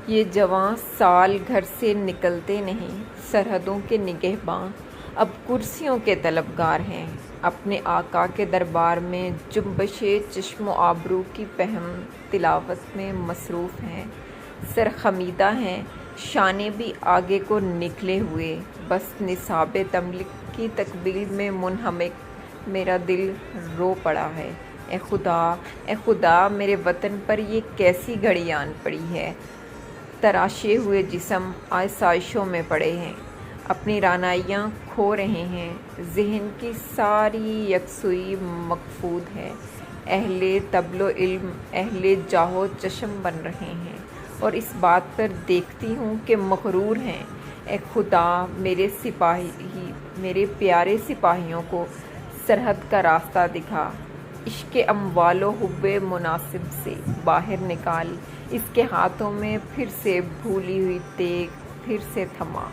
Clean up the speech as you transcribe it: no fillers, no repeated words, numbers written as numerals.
یہ جواں سال گھر سے نکلتے نہیں، سرحدوں کے نگہباں اب کرسیوں کے طلبگار ہیں، اپنے آقا کے دربار میں جنبش چشم و آبرو کی پہم تلاوت میں مصروف ہیں، سرخمیدہ ہیں، شانے بھی آگے کو نکلے ہوئے، بس نصاب تملک کی تکمیل میں منہمک میرا دل رو پڑا ہے۔ اے خدا، اے خدا، میرے وطن پر یہ کیسی گھڑی آن پڑی ہے۔ تراشے ہوئے جسم آسائشوں میں پڑے ہیں، اپنی رعنائیاں کھو رہے ہیں، ذہن کی ساری یکسوئی مفقود ہے، اہل طبل و علم، اہل جاہ و چشم بن رہے ہیں، اور اس بات پر دیکھتی ہوں کہ مغرور ہیں۔ اے خدا، میرے پیارے سپاہیوں کو سرحد کا راستہ دکھا، عشق اموال و حب مناصب سے باہر نکال، اس کے ہاتھوں میں پھر سے بھولی ہوئی تیغ پھر سے تھما۔